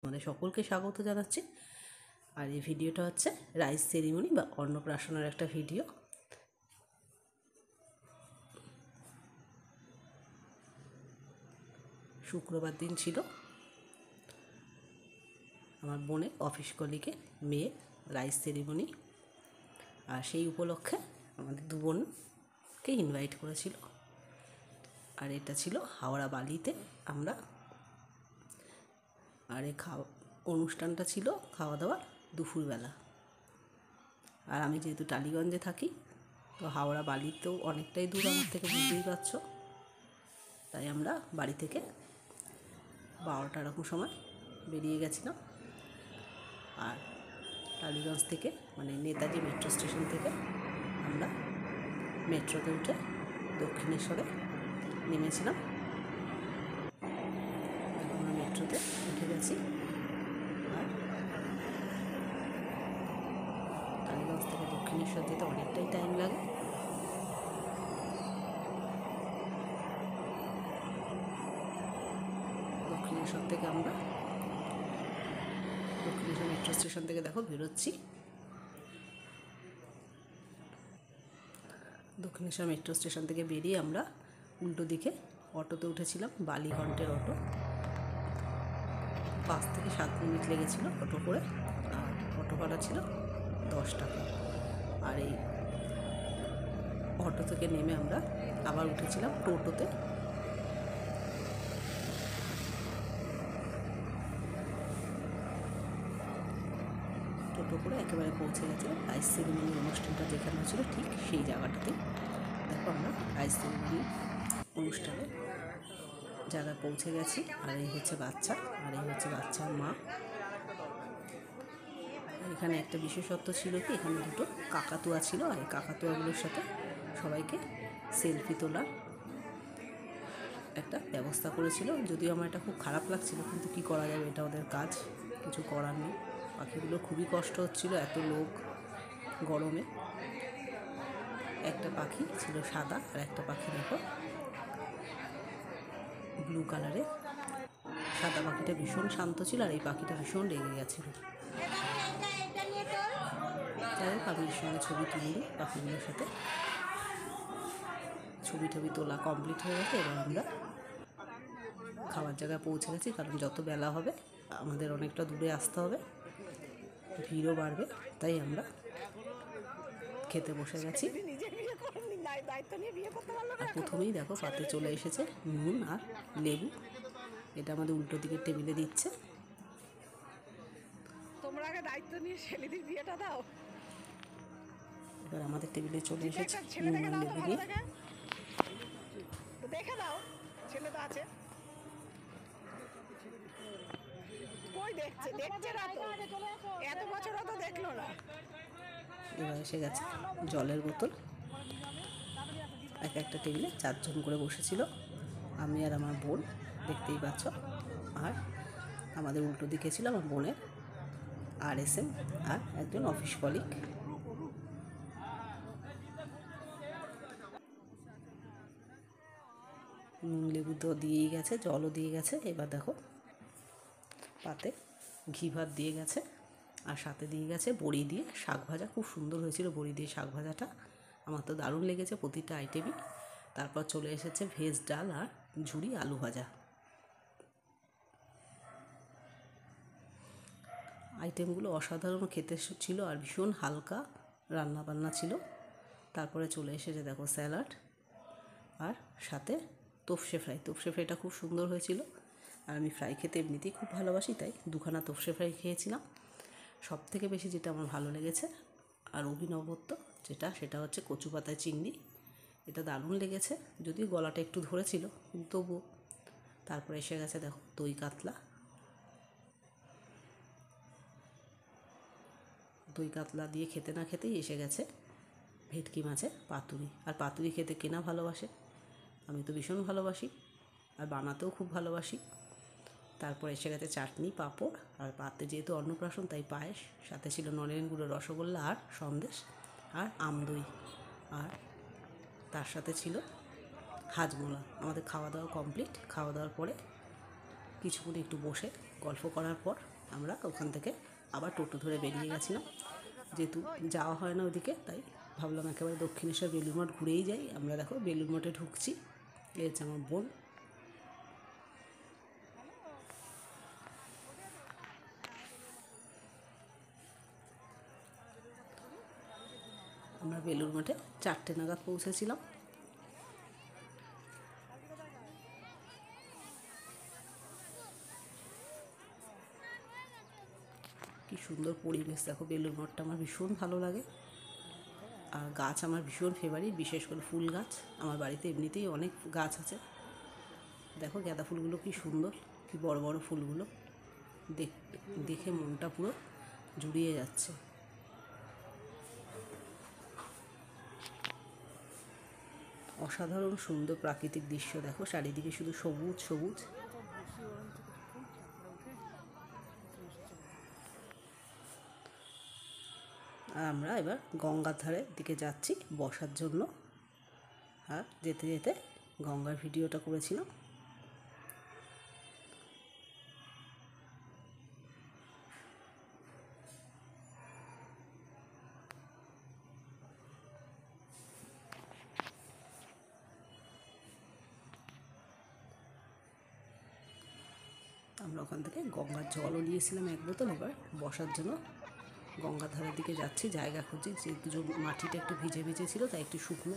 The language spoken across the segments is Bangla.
আমাদের সকলকে স্বাগত জানাচ্ছি। আর এই ভিডিওটা হচ্ছে রাইস সেরিমনি বা অন্নপ্রাশনের একটা ভিডিও। শুক্রবার দিন ছিল আমার বোনের অফিস কলিগের মেয়ে রাইস সেরিমনি, আর সেই উপলক্ষে আমাদের দু বোনকে ইনভাইট করেছিল। আর এটা ছিল হাওড়া বালিতে। আমরা আর এই অনুষ্ঠানটা ছিল খাওয়া দাওয়ার দুপুরবেলা। আর আমি যেহেতু টালিগঞ্জে থাকি, তো হাওড়া বালিতেও অনেকটাই দূর আমার থেকে, বুঝতেই পারছো। তাই আমরা বাড়ি থেকে 12টা এরকম সময় বেরিয়ে গেছিলাম। আর টালিগঞ্জ থেকে মানে নেতাজি মেট্রো স্টেশন থেকে আমরা মেট্রোতে উঠে দক্ষিণেশ্বরে নেমেছিলাম। আমরা মেট্রোতে উঠে গেছি। আর টালিগঞ্জ থেকে দক্ষিণেশ্বর যেতে অনেকটাই টাইম লাগে। দক্ষিণেশ্বর থেকে আমরা দক্ষিণেশ্বর মেট্রো স্টেশন থেকে দেখো বেরোচ্ছি। দক্ষিণেশ্বর মেট্রো স্টেশন থেকে বেরিয়ে আমরা উল্টো দিকে অটোতে উঠেছিলাম, বালিঘন্টের অটো। 5 থেকে 7 মিনিট লেগেছিল অটো করে, আর অটো ভাড়া ছিল 10 টাকা। আর এই অটো থেকে নেমে আমরা আবার উঠেছিলাম টোটোতে। টোটো করে একেবারে পৌঁছে গেছিলাম রাইস সেরিমনি অনুষ্ঠানটা যেখানে ছিল ঠিক সেই জায়গাটাতেই। দেখো আমরা রাইস সেরিমনি অনুষ্ঠানে জায়গায় পৌঁছে গেছি। আর এই হচ্ছে বাচ্চা, আর এই হচ্ছে বাচ্চার মা। এখানে একটা বিশেষত্ব ছিল কি, এখানে দুটো কাকাতুয়া ছিল, আর এই কাকাতুয়াগুলোর সাথে সবাইকে সেলফি তোলার একটা ব্যবস্থা করেছিল। যদিও আমার এটা খুব খারাপ লাগছিল, কিন্তু কী করা যাবে, এটা ওদের কাজ, কিছু করার নেই। পাখিগুলো খুবই কষ্ট হচ্ছিল, এত লোক গরমে। একটা পাখি ছিল সাদা, আর একটা পাখি দেখো ব্লু কালারের। সাদা পাখিটা ভীষণ শান্ত ছিল, আর এই পাখিটা ভীষণ রেগে গেছিল। যাই হোক, আমি এর সঙ্গে ছবি তুলি পাখিগুলোর সাথে। ছবি তোলা কমপ্লিট হয়ে গেছে। এবার আমরা খাবার জায়গায় পৌঁছে গেছি, কারণ যত বেলা হবে আমাদের অনেকটা দূরে আসতে হবে, ভিড়ও বাড়বে। তাই আমরা খেতে বসে গেছি। আর প্রথমেই দেখো পাতে চলে এসেছে নুন আর লেবু। এটা আমাদের উল্টো দিকের টেবিলে দিচ্ছে। তোমরা আগে দায়িত্ব নিয়ে ছেলেদের বিয়েটা দাও। এবার আমাদের টেবিলে চলে এসেছে নুন আর লেবু দিয়ে। দেখে দাও, ছেলে তো আছে। কই দেখছে, দেখছে না তো, এত বছর তো দেখলো না। এবার এসে গেছে জলের বোতল। একটা টেবিলে 4 জন করে বসেছিল, আমি আর আমার বোন, দেখতেই পাচ্ছ। আর আমাদের উল্টো দিকে ছিল আমার বোনের RSM আর একজন অফিস কলিগ। নুন লেবু তো দিয়েই গেছে, জলও দিয়ে গেছে। এবার দেখো পাতে ঘি ভাত দিয়ে গেছে, আর সাথে দিয়ে গেছে বড়ি দিয়ে শাক ভাজা। খুব সুন্দর হয়েছিল বড়ি দিয়ে শাক ভাজাটা, আমার তো দারুণ লেগেছে প্রতিটা আইটেমই। তারপর চলে এসেছে ভেজ ডাল আর ঝুরি আলু ভাজা। আইটেমগুলো অসাধারণ খেতে ছিল, আর ভীষণ হালকা রান্না বান্না ছিল। তারপরে চলে এসেছে দেখো স্যালাড, আর সাথে তোপসে ফ্রাই। তোপসে ফ্রাইটা খুব সুন্দর হয়েছিল, আর আমি ফ্রাই খেতে এমনিতেই খুব ভালোবাসি, তাই 2খানা তোপসে ফ্রাই খেয়েছিলাম। সব থেকে বেশি যেটা আমার ভালো লেগেছে আর অভিনবত্ব সেটা হচ্ছে কচু পাতায় চিংড়ি। এটা দারুণ লেগেছে, যদিও গলাটা একটু ধরেছিল, কিন্তু তবুও। তারপরে এসে গেছে দেখো দই কাতলা। দই কাতলা দিয়ে খেতে না খেতেই এসে গেছে ভেটকি মাছের পাতুরি। আর পাতুরি খেতে কেনা ভালোবাসে, আমি তো ভীষণ ভালোবাসি, আর বানাতেও খুব ভালোবাসি। তারপর এসে গেছে চাটনি, পাঁপড়, আর পাতে যেহেতু অন্নপ্রাশন তাই পায়েস। সাথে ছিল নলেন গুঁড়ো রসগোল্লা আর সন্দেশ আর আমদই। আর তার সাথে ছিল হাজমোলা। আমাদের খাওয়া দাওয়া কমপ্লিট। খাওয়া দাওয়ার পরে কিছুক্ষণ একটু বসে গল্প করার পর আমরা ওখান থেকে আবার টোটো ধরে বেরিয়ে গেছিলাম। যেহেতু যাওয়া হয় না ওদিকে, তাই ভাবলাম একেবারে দক্ষিণেশ্বর বেলুড় মঠ ঘুরেই যাই। আমরা দেখো বেলুড় মঠে ঢুকছি। এই হচ্ছে আমার বোন। আমরা বেলুড় মঠে 4টে নাগাদ পৌঁছেছিলাম। কি সুন্দর পরিবেশ দেখো, বেলুড় মঠটা আমার ভীষণ ভালো লাগে। আর গাছ আমার ভীষণ ফেভারিট, বিশেষ করে ফুল গাছ। আমার বাড়িতে এমনিতেই অনেক গাছ আছে। দেখো গাঁদা ফুলগুলো কি সুন্দর, কি বড় বড় ফুলগুলো, দেখে মনটা পুরো জুড়িয়ে যাচ্ছে। অসাধারণ সুন্দর প্রাকৃতিক দৃশ্য দেখো, চারিদিকে শুধু সবুজ সবুজ। আর আমরা এবার গঙ্গার ধারের দিকে যাচ্ছি বসার জন্য। আর যেতে যেতে গঙ্গার ভিডিওটা করেছিলাম। আমরা ওখান থেকে গঙ্গার জলও নিয়েছিলাম 1 বোতল। এবার বসার জন্য গঙ্গার ধারের দিকে যাচ্ছি, জায়গা খুঁজছি। যেহেতু মাটিটা একটু ভিজে ভিজে ছিল, তাই একটু শুকনো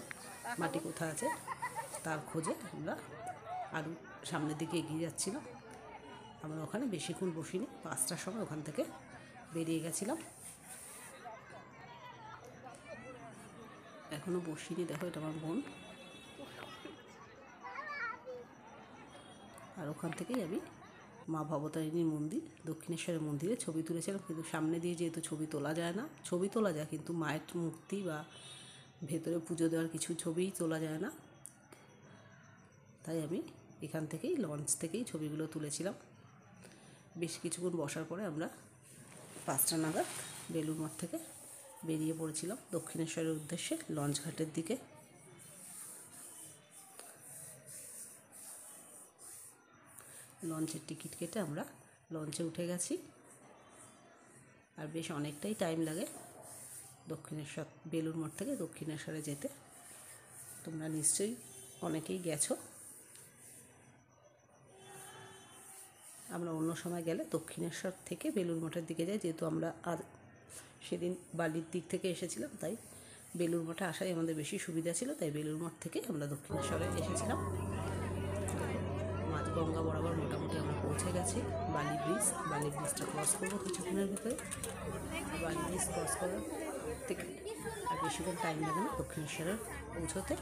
মাটি কোথায় আছে তার খোঁজে আমরা আরও সামনের দিকে এগিয়ে যাচ্ছিলাম। আমরা ওখানে বেশিক্ষণ বসিনি, 5টার সময় ওখান থেকে বেরিয়ে গেছিলাম। এখনও বসিনি, দেখো এটা আমার বোন। আর ওখান থেকেই আমি মা ভবতারিণীর মন্দির, দক্ষিণেশ্বরের মন্দিরে ছবি তুলেছিলাম। কিন্তু সামনে দিয়ে যেহেতু ছবি তোলা যায় না, ছবি তোলা যায় কিন্তু মায়ের মূর্তি বা ভেতরে পুজো দেওয়ার কিছু ছবিই তোলা যায় না, তাই আমি এখান থেকেই লঞ্চ থেকেই ছবিগুলো তুলেছিলাম। বেশ কিছুক্ষণ বসার পরে আমরা 5টা নাগাদ বেলুড় মঠ থেকে বেরিয়ে পড়েছিলাম দক্ষিণেশ্বরের উদ্দেশ্যে লঞ্চ ঘাটের দিকে। লঞ্চের টিকিট কেটে আমরা লঞ্চে উঠে গেছি। আর বেশ অনেকটাই টাইম লাগে দক্ষিণেশ্বর বেলুড় মঠ থেকে দক্ষিণেশ্বরে যেতে। তোমরা নিশ্চয়ই অনেকেই গেছো। আমরা অন্য সময় গেলে দক্ষিণেশ্বর থেকে বেলুড় মঠের দিকে যাই, যেহেতু আমরা আর সেদিন বালির দিক থেকে এসেছিলাম, তাই বেলুড় মঠে আসাই আমাদের বেশি সুবিধা ছিল। তাই বেলুড় মঠ থেকে আমরা দক্ষিণেশ্বরে এসেছিলাম। মাঝগঙ্গা বরাবর মোটামুটি আমরা পৌঁছে গেছি। বালি ব্রিজটা ক্রস করবো কিছুক্ষণের ভিতরে। বালি ব্রিজ ক্রস করার থেকে আর বেশিক্ষণ টাইম লাগে না দক্ষিণেশ্বরে পৌঁছতে।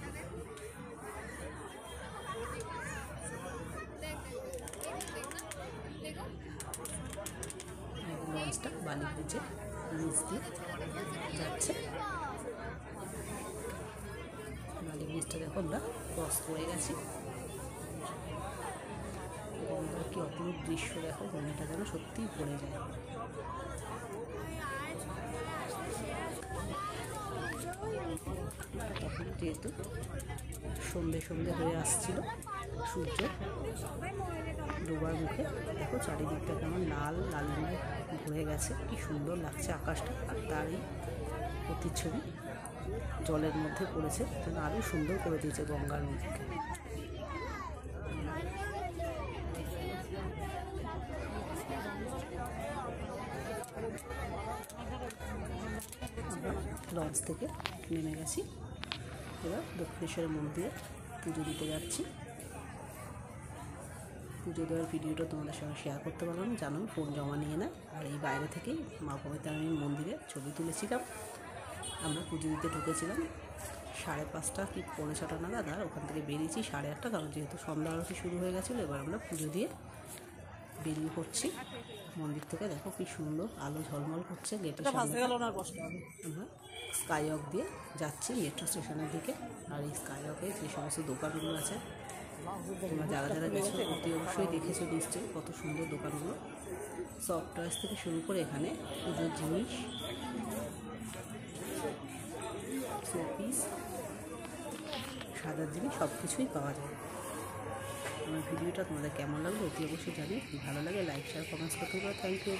লঞ্চটা বালি ব্রিজের নিচ দিয়ে যাচ্ছে। বালি ব্রিজটা দেখো আমরা ক্রস করে গেছি। গঙ্গার কি অপরূপ দৃশ্য দেখো, মনটা যেন সত্যিই ভরে যায়। তখন যেহেতু সন্ধে হয়ে আসছিল, সূর্য ডোবার মুখে দেখো চারিদিকটা কেমন লালিমায় ভরে গেছে। কি সুন্দর লাগছে আকাশটা। আর তারই প্রতিচ্ছবি জলের মধ্যে পড়েছে, যেন আরও সুন্দর করে দিয়েছে গঙ্গার মুখকে। লঞ্চ থেকে নেমে গেছি, এবার দক্ষিণেশ্বরের মন্দিরে পুজো দিতে যাচ্ছি। পুজো দেওয়ার ভিডিওটা তোমাদের সঙ্গে শেয়ার করতে পারলাম, জানো ফোন জমা নিয়ে না। আর এই বাইরে থেকেই মা ভবতারিণীর মন্দিরে ছবি তুলেছিলাম। আমরা পুজো দিতে ঢুকেছিলাম 5:30 কি 6:45 নাগাদ। আর ওখান থেকে বেরিয়েছি 8:30, কারণ যেহেতু সন্ধ্যা আরতি শুরু হয়ে গেছিলো। এবার আমরা পুজো দিয়ে বেরিয়ে পড়ছি মন্দির থেকে। দেখো কি সুন্দর আলো ঝলমল করছে গেটের সামনে। আমরা স্কাইওয়াক দিয়ে যাচ্ছি মেট্রো স্টেশনের দিকে। আর এই স্কাইওয়াকে যে সমস্ত দোকানগুলো আছে, তোমরা যারা গেছো অতি অবশ্যই দেখেছো নিশ্চয়ই কত সুন্দর দোকানগুলো। সফট টয়েস থেকে শুরু করে এখানে পুজোর জিনিস, শোপিস, সাজার জিনিস সব কিছুই পাওয়া যায়। আমার ভিডিওটা তোমাদের কেমন লাগলো অতি অবশ্যই জানি। ভালো লাগে লাইক শেয়ার কমেন্টস করতে পারো। Thank you.